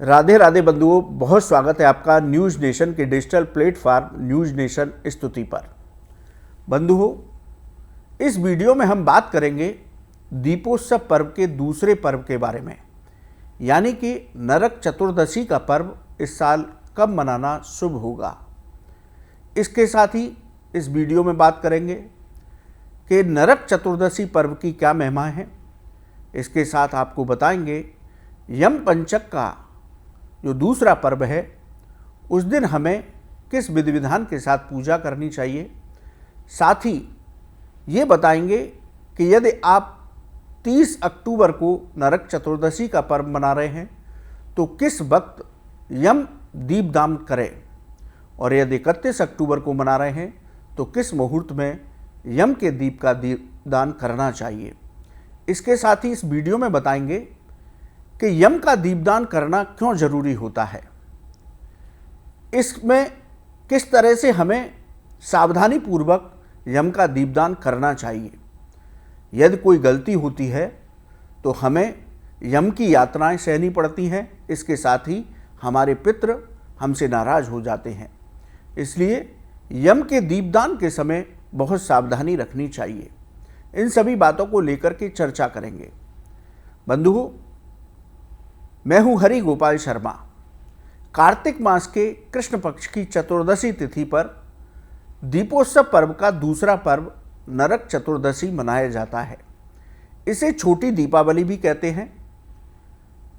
राधे राधे बंधुओं, बहुत स्वागत है आपका न्यूज़ नेशन के डिजिटल प्लेटफॉर्म न्यूज़ नेशन स्तुति पर। बंधुओं, इस वीडियो में हम बात करेंगे दीपोत्सव पर्व के दूसरे पर्व के बारे में, यानी कि नरक चतुर्दशी का पर्व इस साल कब मनाना शुभ होगा। इसके साथ ही इस वीडियो में बात करेंगे कि नरक चतुर्दशी पर्व की क्या महिमा है। इसके साथ आपको बताएंगे यम पंचक का जो दूसरा पर्व है, उस दिन हमें किस विधि विधान के साथ पूजा करनी चाहिए। साथ ही ये बताएंगे कि यदि आप 30 अक्टूबर को नरक चतुर्दशी का पर्व मना रहे हैं तो किस वक्त यम दीपदान करें, और यदि 31 अक्टूबर को मना रहे हैं तो किस मुहूर्त में यम के दीप का दीपदान करना चाहिए। इसके साथ ही इस वीडियो में बताएंगे कि यम का दीपदान करना क्यों जरूरी होता है, इसमें किस तरह से हमें सावधानी पूर्वक यम का दीपदान करना चाहिए। यदि कोई गलती होती है तो हमें यम की यातनाएं सहनी पड़ती हैं। इसके साथ ही हमारे पितृ हमसे नाराज हो जाते हैं, इसलिए यम के दीपदान के समय बहुत सावधानी रखनी चाहिए। इन सभी बातों को लेकर के चर्चा करेंगे। बंधुओं, मैं हूं हरि गोपाल शर्मा। कार्तिक मास के कृष्ण पक्ष की चतुर्दशी तिथि पर दीपोत्सव पर्व का दूसरा पर्व नरक चतुर्दशी मनाया जाता है। इसे छोटी दीपावली भी कहते हैं।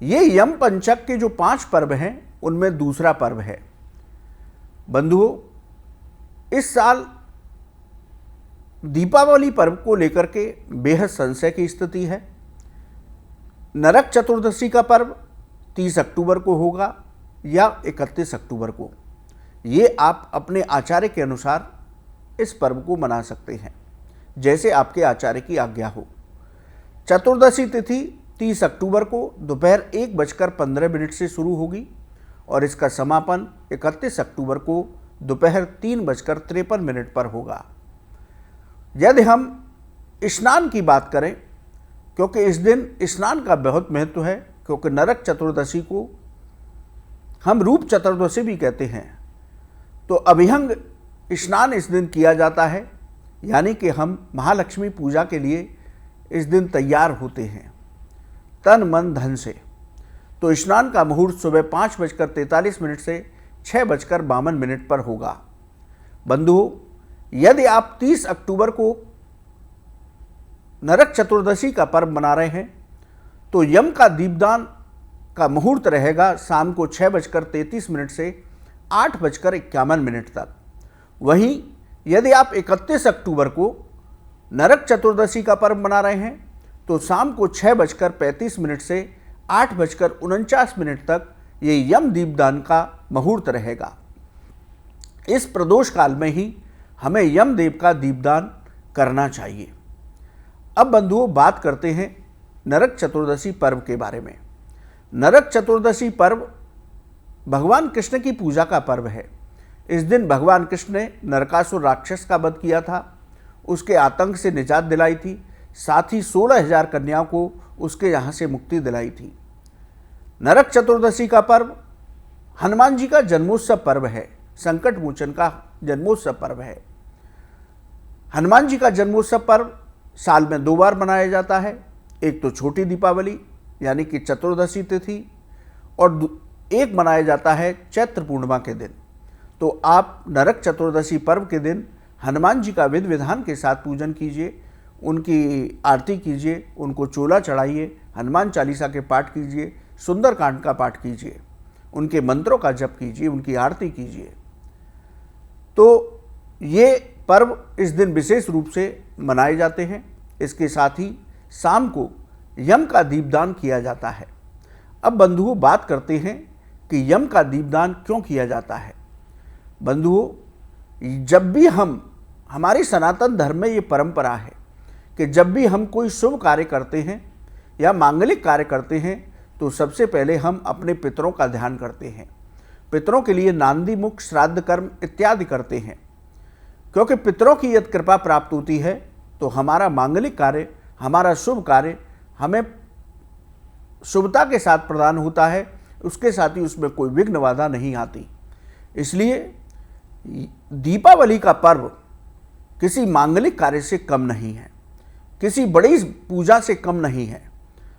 ये यम पंचक के जो 5 पर्व हैं उनमें दूसरा पर्व है। बंधुओं, इस साल दीपावली पर्व को लेकर के बेहद संशय की स्थिति है। नरक चतुर्दशी का पर्व 30 अक्टूबर को होगा या 31 अक्टूबर को, ये आप अपने आचार्य के अनुसार इस पर्व को मना सकते हैं, जैसे आपके आचार्य की आज्ञा हो। चतुर्दशी तिथि 30 अक्टूबर को दोपहर 1:15 से शुरू होगी और इसका समापन 31 अक्टूबर को दोपहर 3:53 पर होगा। यदि हम स्नान की बात करें, क्योंकि इस दिन स्नान का बहुत महत्व है, क्योंकि नरक चतुर्दशी को हम रूप चतुर्दशी भी कहते हैं, तो अभिहंग स्नान इस दिन किया जाता है, यानी कि हम महालक्ष्मी पूजा के लिए इस दिन तैयार होते हैं तन मन धन से। तो स्नान का मुहूर्त सुबह 5:43 से 6:52 पर होगा। बंधुओं, यदि आप 30 अक्टूबर को नरक चतुर्दशी का पर्व मना रहे हैं तो यम का दीपदान का मुहूर्त रहेगा शाम को 6:33 से 8:51 तक। वहीं यदि आप 31 अक्टूबर को नरक चतुर्दशी का पर्व मना रहे हैं तो शाम को 6:35 से 8:49 तक ये यम दीपदान का मुहूर्त रहेगा। इस प्रदोष काल में ही हमें यम देव का दीपदान करना चाहिए। अब बंधुओं, बात करते हैं नरक चतुर्दशी पर्व के बारे में। नरक चतुर्दशी पर्व भगवान कृष्ण की पूजा का पर्व है। इस दिन भगवान कृष्ण ने नरकासुर राक्षस का वध किया था, उसके आतंक से निजात दिलाई थी, साथ ही 16,000 कन्याओं को उसके यहाँ से मुक्ति दिलाई थी। नरक चतुर्दशी का पर्व हनुमान जी का जन्मोत्सव पर्व है, संकट मोचन का जन्मोत्सव पर्व है। हनुमान जी का जन्मोत्सव पर्व साल में 2 बार मनाया जाता है। एक तो छोटी दीपावली यानी कि चतुर्दशी तिथि, और एक मनाया जाता है चैत्र पूर्णिमा के दिन। तो आप नरक चतुर्दशी पर्व के दिन हनुमान जी का विधि विधान के साथ पूजन कीजिए, उनकी आरती कीजिए, उनको चोला चढ़ाइए, हनुमान चालीसा के पाठ कीजिए, सुंदरकांड का पाठ कीजिए, उनके मंत्रों का जप कीजिए, उनकी आरती कीजिए। तो ये पर्व इस दिन विशेष रूप से मनाए जाते हैं। इसके साथ ही शाम को यम का दीपदान किया जाता है। अब बंधुओं, बात करते हैं कि यम का दीपदान क्यों किया जाता है। बंधुओं, जब भी हमारी सनातन धर्म में ये परंपरा है कि जब भी हम कोई शुभ कार्य करते हैं या मांगलिक कार्य करते हैं तो सबसे पहले हम अपने पितरों का ध्यान करते हैं। पितरों के लिए नांदी मुख, श्राद्ध कर्म इत्यादि करते हैं, क्योंकि पितरों की यदि कृपा प्राप्त होती है तो हमारा मांगलिक कार्य, हमारा शुभ कार्य हमें शुभता के साथ प्रदान होता है उसके साथ ही उसमें कोई विघ्न बाधा नहीं आती। इसलिए दीपावली का पर्व किसी मांगलिक कार्य से कम नहीं है, किसी बड़ी पूजा से कम नहीं है।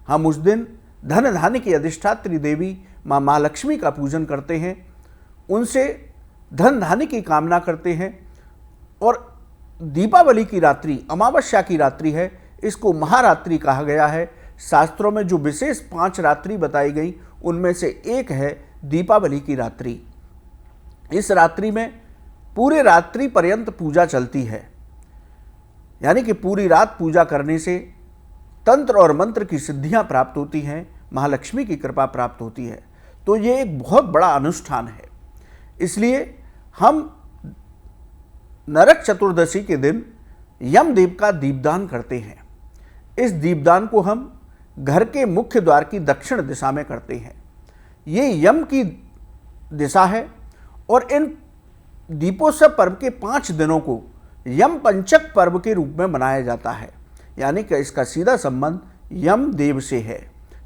हम उस दिन धन धान्य की अधिष्ठात्री देवी माँ महालक्ष्मी का पूजन करते हैं, उनसे धन धान्य की कामना करते हैं। और दीपावली की रात्रि अमावस्या की रात्रि है, इसको महारात्रि कहा गया है। शास्त्रों में जो विशेष 5 रात्रि बताई गई उनमें से एक है दीपावली की रात्रि। इस रात्रि में पूरे रात्रि पर्यंत पूजा चलती है, यानी कि पूरी रात पूजा करने से तंत्र और मंत्र की सिद्धियां प्राप्त होती हैं, महालक्ष्मी की कृपा प्राप्त होती है। तो ये एक बहुत बड़ा अनुष्ठान है। इसलिए हम नरक चतुर्दशी के दिन यमदेव का दीपदान करते हैं। इस दीपदान को हम घर के मुख्य द्वार की दक्षिण दिशा में करते हैं। ये यम की दिशा है और इन दीपोत्सव पर्व के 5 दिनों को यम पंचक पर्व के रूप में मनाया जाता है, यानी कि इसका सीधा संबंध यमदेव से है,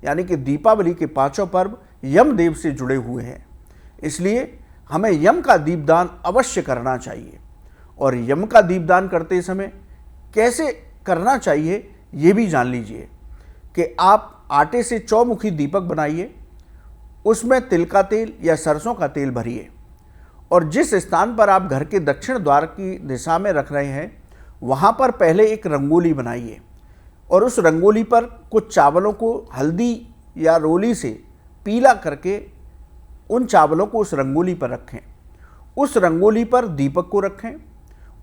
यानी कि दीपावली के 5 पर्व यमदेव से जुड़े हुए हैं। इसलिए हमें यम का दीपदान अवश्य करना चाहिए। और यम का दीपदान करते समय कैसे करना चाहिए ये भी जान लीजिए कि आप आटे से चौमुखी दीपक बनाइए, उसमें तिल का तेल या सरसों का तेल भरिए और जिस स्थान पर आप घर के दक्षिण द्वार की दिशा में रख रहे हैं वहाँ पर पहले एक रंगोली बनाइए और उस रंगोली पर कुछ चावलों को हल्दी या रोली से पीला करके उन चावलों को उस रंगोली पर रखें। उस रंगोली पर दीपक को रखें।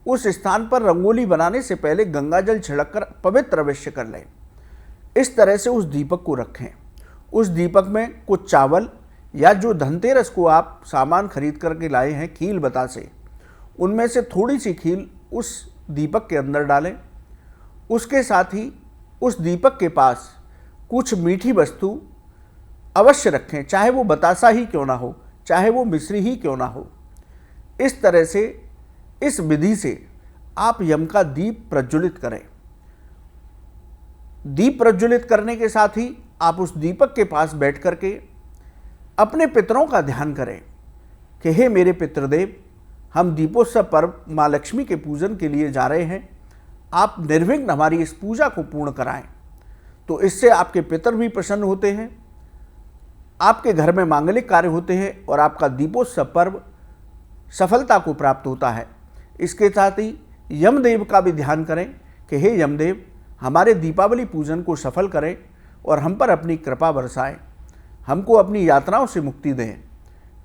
उस स्थान पर रंगोली बनाने से पहले गंगा जल छिड़ककर पवित्र अवश्य कर लें। इस तरह से उस दीपक को रखें। उस दीपक में कुछ चावल या जो धनतेरस को आप सामान खरीद करके लाए हैं खील बतासे, उनमें से थोड़ी सी खील उस दीपक के अंदर डालें। उसके साथ ही उस दीपक के पास कुछ मीठी वस्तु अवश्य रखें, चाहे वो बतासा ही क्यों ना हो, चाहे वो मिश्री ही क्यों ना हो। इस तरह से इस विधि से आप यम का दीप प्रज्वलित करें। दीप प्रज्वलित करने के साथ ही आप उस दीपक के पास बैठ करके अपने पितरों का ध्यान करें कि हे मेरे पितृदेव, हम दीपोत्सव पर्व माँ लक्ष्मी के पूजन के लिए जा रहे हैं, आप निर्विघ्न हमारी इस पूजा को पूर्ण कराएं। तो इससे आपके पितर भी प्रसन्न होते हैं, आपके घर में मांगलिक कार्य होते हैं और आपका दीपोत्सव पर्व सफलता को प्राप्त होता है। इसके साथ ही यमदेव का भी ध्यान करें कि हे यमदेव, हमारे दीपावली पूजन को सफल करें और हम पर अपनी कृपा बरसाएं, हमको अपनी यातनाओं से मुक्ति दें।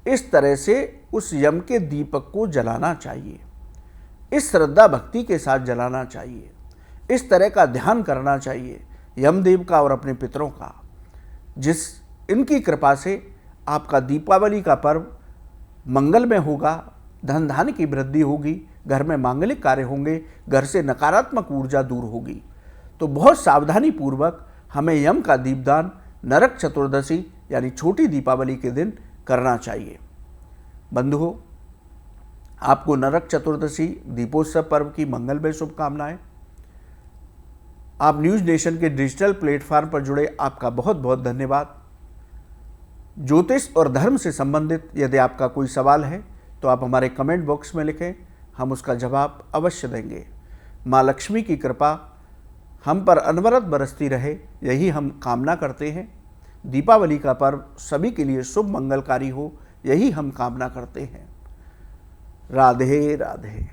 इस तरह से उस यम के दीपक को जलाना चाहिए, इस श्रद्धा भक्ति के साथ जलाना चाहिए, इस तरह का ध्यान करना चाहिए यमदेव का और अपने पितरों का, जिस इनकी कृपा से आपका दीपावली का पर्व मंगलमय होगा, धन धान्य की वृद्धि होगी, घर में मांगलिक कार्य होंगे, घर से नकारात्मक ऊर्जा दूर होगी। तो बहुत सावधानी पूर्वक हमें यम का दीपदान नरक चतुर्दशी यानी छोटी दीपावली के दिन करना चाहिए। बंधुओं, आपको नरक चतुर्दशी दीपोत्सव पर्व की मंगलमय शुभकामनाएं। आप न्यूज़ नेशन के डिजिटल प्लेटफॉर्म पर जुड़े आपका बहुत बहुत धन्यवाद। ज्योतिष और धर्म से संबंधित यदि आपका कोई सवाल है तो आप हमारे कमेंट बॉक्स में लिखें, हम उसका जवाब अवश्य देंगे। माँ लक्ष्मी की कृपा हम पर अनवरत बरसती रहे, यही हम कामना करते हैं। दीपावली का पर्व सभी के लिए शुभ मंगलकारी हो, यही हम कामना करते हैं। राधे राधे।